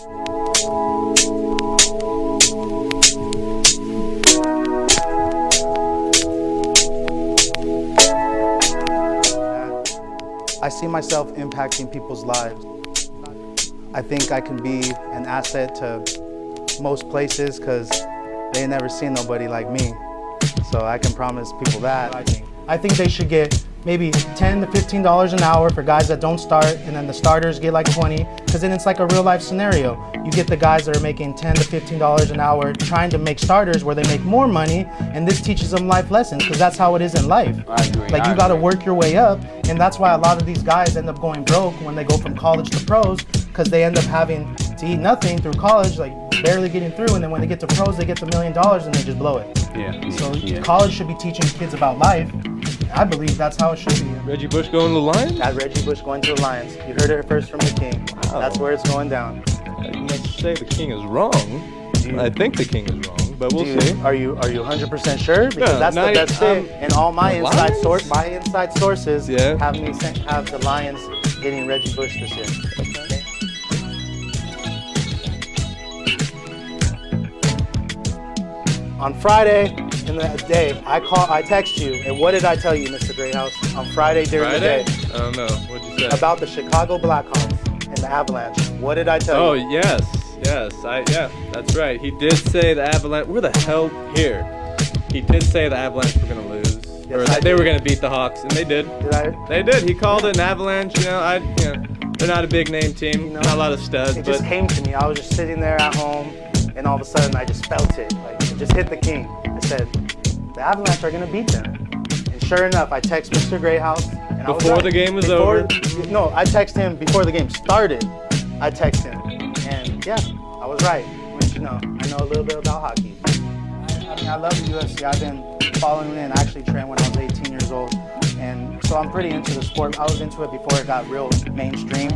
I see myself impacting people's lives. I think I can be an asset to most places because they ain't never seen nobody like me. So I can promise people that. I think they should get maybe $10 to $15 an hour for guys that don't start, and then the starters get like 20, because then it's like a real life scenario. You get the guys that are making $10 to $15 an hour trying to make starters where they make more money, and this teaches them life lessons, because that's how it is in life. I agree. Like you gotta work your way up, and that's why a lot of these guys end up going broke when they go from college to pros, because they end up having to eat nothing through college, like barely getting through, and then when they get to pros, they get the $1 million and they just blow it. Yeah. So college should be teaching kids about life. I believe that's how it should be. Reggie Bush going to the Lions? Got Reggie Bush going to the Lions. You heard it first from the King. Wow. That's where it's going down. You must say the King is wrong. I think the King is wrong, but we'll see. Are you 100% sure? Because that's the best thing. And all my inside sources have the Lions getting Reggie Bush this year. Okay. On Friday in the day, I text you, and what did I tell you, Mr. Greathouse, on Friday during the day? I don't know. What'd you say? About the Chicago Blackhawks and the Avalanche. What did I tell you? Oh, yes. Yeah, that's right. He did say the Avalanche. We're the hell here. He did say the Avalanche were going to lose. Yes, Or they were going to beat the Hawks, and they did. Did I? They did. He called it an Avalanche. They're not a big name team. Not a lot of studs. It just came to me. I was just sitting there at home, and all of a sudden I just felt it. Like it just hit the King. I said, the Avalanche are going to beat them. And sure enough, I text Mr. Greathouse. And Before the game was over? No, I text him before the game started. I text him. And yeah, I was right. Which, I know a little bit about hockey. I mean, I love the UFC. I've been following it and actually trained when I was 18 years old. And so I'm pretty into the sport. I was into it before it got real mainstream.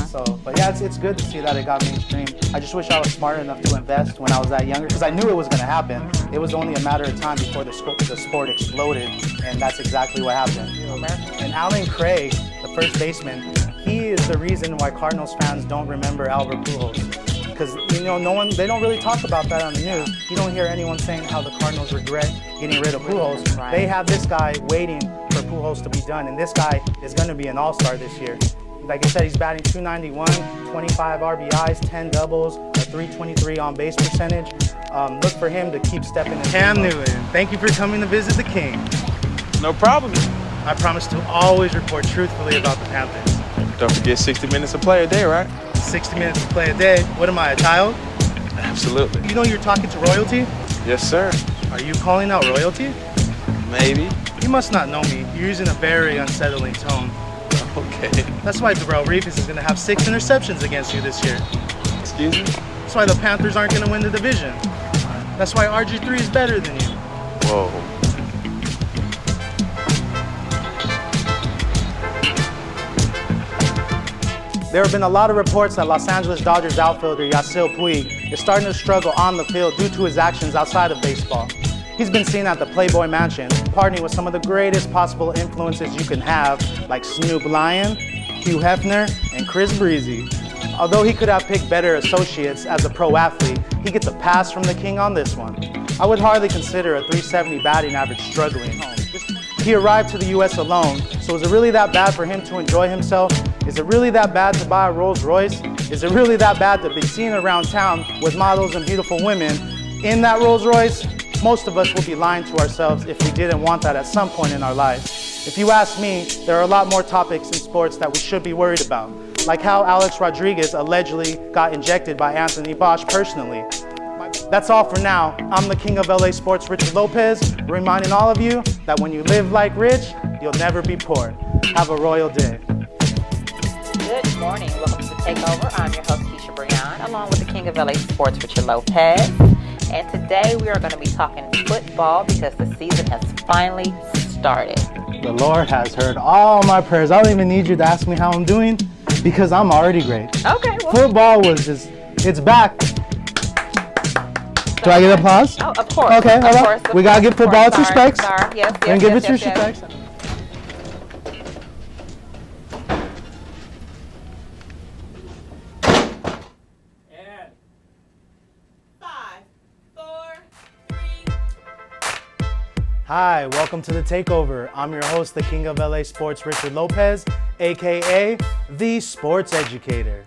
So, but yeah, it's good to see that it got mainstream. I just wish I was smart enough to invest when I was that younger, because I knew it was going to happen. It was only a matter of time before the sport exploded, and that's exactly what happened. And Alan Craig, the first baseman, he is the reason why Cardinals fans don't remember Albert Pujols. Because they don't really talk about that on the news. You don't hear anyone saying how the Cardinals regret getting rid of Pujols. Right. They have this guy waiting for Pujols to be done, and this guy is going to be an all-star this year. Like I said, he's batting .291, 25 RBIs, 10 doubles, a .323 on-base percentage. Look for him to keep stepping in. Cam Newton, thank you for coming to visit the King. No problem. I promise to always report truthfully about the Panthers. Don't forget 60 minutes of play a day, right? 60 minutes to play a day. What am I, a child? Absolutely. You know you're talking to royalty? Yes, sir. Are you calling out royalty? Maybe. You must not know me. You're using a very unsettling tone. Okay. That's why Darrell Reeves is going to have 6 interceptions against you this year. Excuse me? That's why the Panthers aren't going to win the division. That's why RG3 is better than you. Whoa. There have been a lot of reports that Los Angeles Dodgers outfielder Yasiel Puig is starting to struggle on the field due to his actions outside of baseball. He's been seen at the Playboy Mansion, partying with some of the greatest possible influences you can have, like Snoop Lion, Hugh Hefner, and Chris Breezy. Although he could have picked better associates as a pro athlete, he gets a pass from the King on this one. I would hardly consider a .370 batting average struggling. He arrived to the US alone, so is it really that bad for him to enjoy himself? Is it really that bad to buy a Rolls Royce? Is it really that bad to be seen around town with models and beautiful women in that Rolls Royce? Most of us would be lying to ourselves if we didn't want that at some point in our life. If you ask me, there are a lot more topics in sports that we should be worried about, like how Alex Rodriguez allegedly got injected by Anthony Bosch personally. That's all for now. I'm the King of LA Sports, Richard Lopez, reminding all of you that when you live like rich, you'll never be poor. Have a royal day. Good morning. Welcome to Takeover. I'm your host, Keisha Brian, along with the King of LA Sports, Richard Lopez. And today we are going to be talking football because the season has finally started. The Lord has heard all my prayers. I don't even need you to ask me how I'm doing because I'm already great. Okay. Well, football was it's back. Do I get applause? Oh, of course. Okay, of hold on. course, We gotta give football its Sorry, respects. Sorry. Yes, And give it yes, your respects. Hi, welcome to The Takeover. I'm your host, the King of LA Sports, Richard Lopez, aka The Sports Educator.